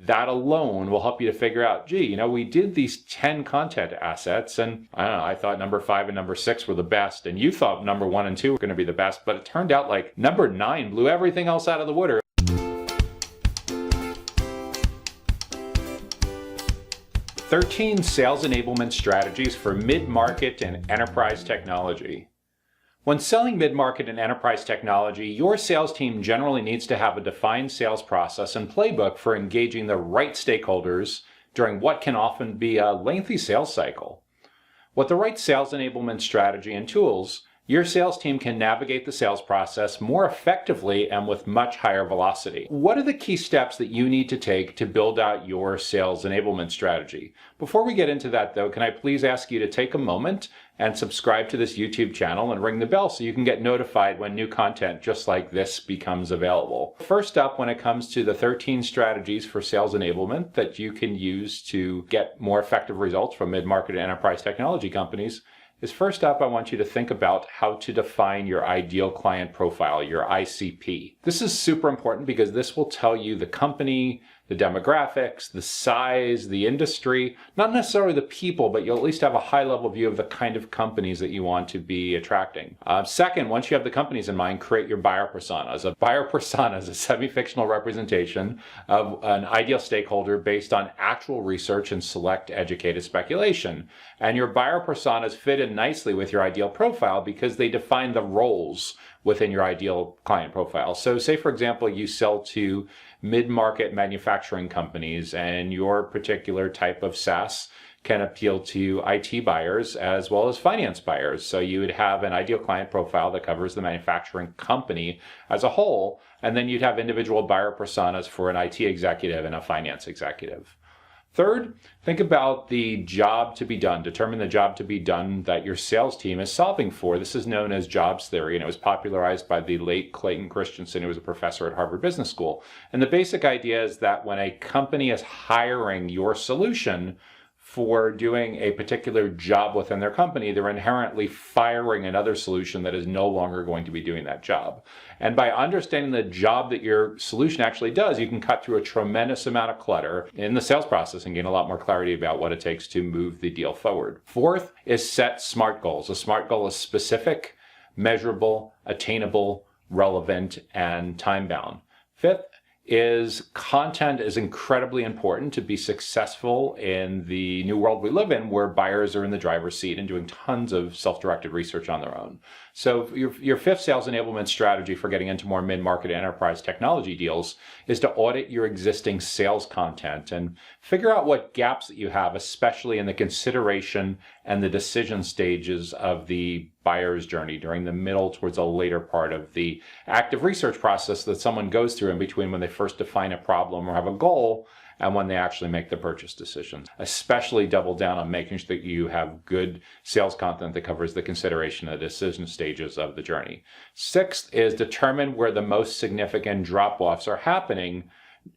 that alone will help you to figure out, gee, we did these 10 content assets, and I don't know, I thought number 5 and number 6 were the best, and you thought number 1 and 2 were going to be the best, but it turned out like number 9 blew everything else out of the water. 13 sales enablement strategies for mid-market and enterprise technology. When selling mid-market and enterprise technology, your sales team generally needs to have a defined sales process and playbook for engaging the right stakeholders during what can often be a lengthy sales cycle. With the right sales enablement strategy and tools, your sales team can navigate the sales process more effectively and with much higher velocity. What are the key steps that you need to take to build out your sales enablement strategy? Before we get into that though, can I please ask you to take a moment and subscribe to this YouTube channel and ring the bell so you can get notified when new content just like this becomes available. First up, when it comes to the 13 strategies for sales enablement that you can use to get more effective results from mid-market and enterprise technology companies, is first up, I want you to think about how to define your ideal client profile, your ICP. This is super important because this will tell you the company, the demographics, the size, the industry, not necessarily the people, but you'll at least have a high-level view of the kind of companies that you want to be attracting. Second, once you have the companies in mind, create your buyer personas. A buyer persona is a semi-fictional representation of an ideal stakeholder based on actual research and select educated speculation. And your buyer personas fit in nicely with your ideal profile because they define the roles within your ideal client profile. So say, for example, you sell to mid-market manufacturing companies and your particular type of SaaS can appeal to IT buyers as well as finance buyers. So you would have an ideal client profile that covers the manufacturing company as a whole, and then you'd have individual buyer personas for an IT executive and a finance executive. Third, think about the job to be done. Determine the job to be done that your sales team is solving for. This is known as jobs theory, and it was popularized by the late Clayton Christensen, who was a professor at Harvard Business School. And the basic idea is that when a company is hiring your solution for doing a particular job within their company, they're inherently firing another solution that is no longer going to be doing that job. And by understanding the job that your solution actually does, you can cut through a tremendous amount of clutter in the sales process and gain a lot more clarity about what it takes to move the deal forward. Fourth is set SMART goals. A SMART goal is specific, measurable, attainable, relevant, and time-bound. Fifth is content is incredibly important to be successful in the new world we live in, where buyers are in the driver's seat and doing tons of self-directed research on their own. So your fifth sales enablement strategy for getting into more mid-market enterprise technology deals is to audit your existing sales content and figure out what gaps that you have, especially in the consideration and the decision stages of the buyer's journey during the middle towards the later part of the active research process that someone goes through in between when they first define a problem or have a goal and when they actually make the purchase decision. Especially double down on making sure that you have good sales content that covers the consideration and the decision stages of the journey. Sixth is determine where the most significant drop-offs are happening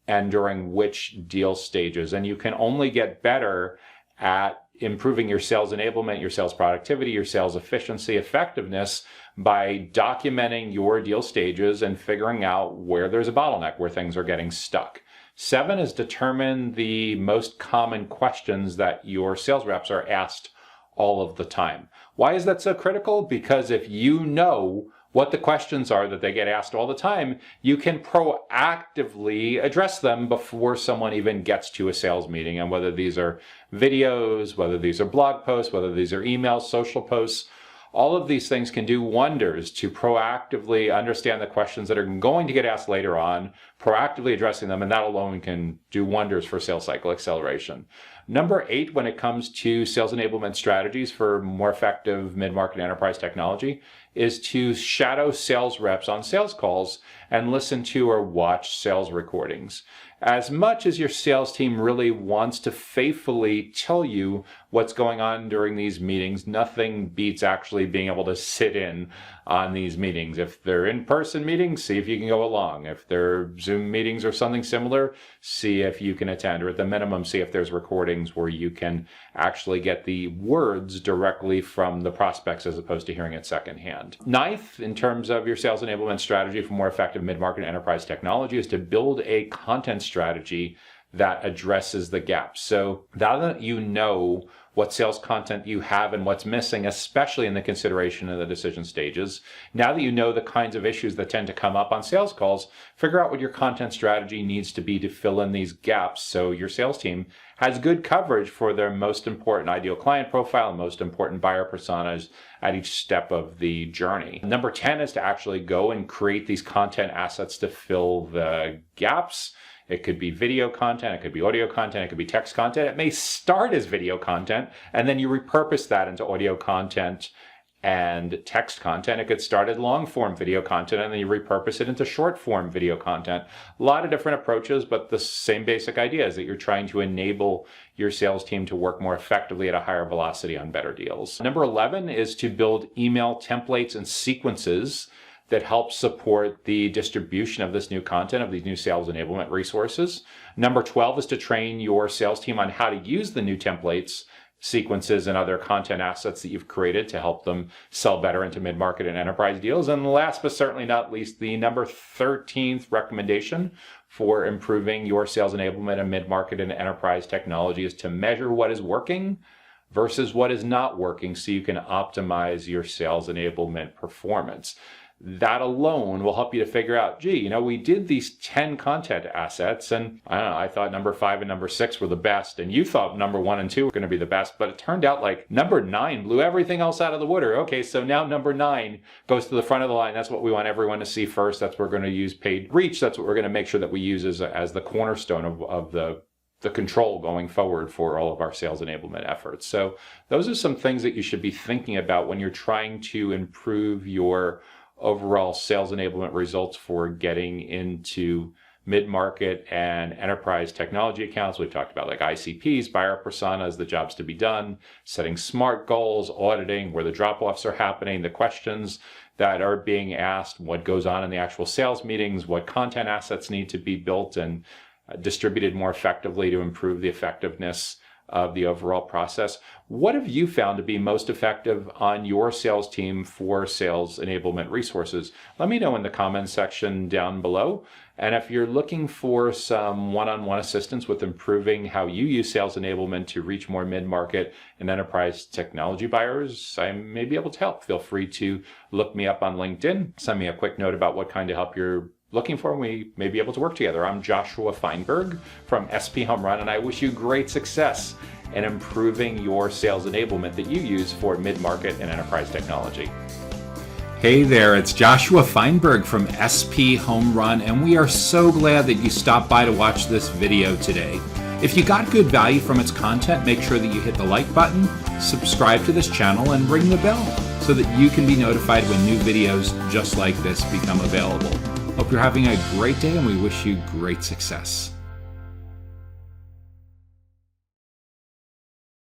and during which deal stages. And you can only get better at improving your sales enablement, your sales productivity, your sales efficiency, effectiveness by documenting your deal stages and figuring out where there's a bottleneck, where things are getting stuck. 7 is determine the most common questions that your sales reps are asked all of the time. Why is that so critical? Because if you know what the questions are that they get asked all the time, you can proactively address them before someone even gets to a sales meeting. And whether these are videos, whether these are blog posts, whether these are emails, social posts, all of these things can do wonders to proactively understand the questions that are going to get asked later on, proactively addressing them, and that alone can do wonders for sales cycle acceleration. Number 8, when it comes to sales enablement strategies for more effective mid-market enterprise technology, is to shadow sales reps on sales calls and listen to or watch sales recordings. As much as your sales team really wants to faithfully tell you what's going on during these meetings, nothing beats actually being able to sit in on these meetings. If they're in-person meetings, see if you can go along. If they're Zoom meetings or something similar, see if you can attend, or at the minimum, see if there's recordings where you can actually get the words directly from the prospects as opposed to hearing it secondhand. Ninth, in terms of your sales enablement strategy for more effective mid-market enterprise technology, is to build a content strategy that addresses the gaps. So now that you know what sales content you have and what's missing, especially in the consideration and the decision stages, now that you know the kinds of issues that tend to come up on sales calls, figure out what your content strategy needs to be to fill in these gaps so your sales team has good coverage for their most important ideal client profile and most important buyer personas at each step of the journey. Number 10 is to actually go and create these content assets to fill the gaps. It could be video content, it could be audio content, it could be text content. It may start as video content, and then you repurpose that into audio content and text content. It could start as long form video content, and then you repurpose it into short form video content. A lot of different approaches, but the same basic idea is that you're trying to enable your sales team to work more effectively at a higher velocity on better deals. Number 11 is to build email templates and sequences that help support the distribution of this new content, of these new sales enablement resources. Number 12 is to train your sales team on how to use the new templates, sequences, and other content assets that you've created to help them sell better into mid-market and enterprise deals. And last but certainly not least, the number 13th recommendation for improving your sales enablement and mid-market and enterprise technology is to measure what is working versus what is not working so you can optimize your sales enablement performance. That alone will help you to figure out, gee, we did these 10 content assets, and I don't know, I thought number 5 and number 6 were the best, and you thought number 1 and 2 were going to be the best, but it turned out like number 9 blew everything else out of the water. Okay, so now number 9 goes to the front of the line. That's what we want everyone to see first. That's what we're going to use paid reach. That's what we're going to make sure that we use as the cornerstone of the control going forward for all of our sales enablement efforts. So those are some things that you should be thinking about when you're trying to improve your overall sales enablement results for getting into mid-market and enterprise technology accounts. We've talked about like ICPs, buyer personas, the jobs to be done, setting SMART goals, auditing where the drop-offs are happening, the questions that are being asked, what goes on in the actual sales meetings, what content assets need to be built and distributed more effectively to improve the effectiveness of the overall process. What have you found to be most effective on your sales team for sales enablement resources? Let me know in the comments section down below. And if you're looking for some one-on-one assistance with improving how you use sales enablement to reach more mid-market and enterprise technology buyers, I may be able to help. Feel free to look me up on LinkedIn, send me a quick note about what kind of help you're looking for, and we may be able to work together. I'm Joshua Feinberg from sphomerun, and I wish you great success in improving your sales enablement that you use for mid-market and enterprise technology. Hey there, it's Joshua Feinberg from sphomerun, and we are so glad that you stopped by to watch this video today. If you got good value from its content, make sure that you hit the like button, subscribe to this channel, and ring the bell so that you can be notified when new videos just like this become available. Hope you're having a great day, and we wish you great success.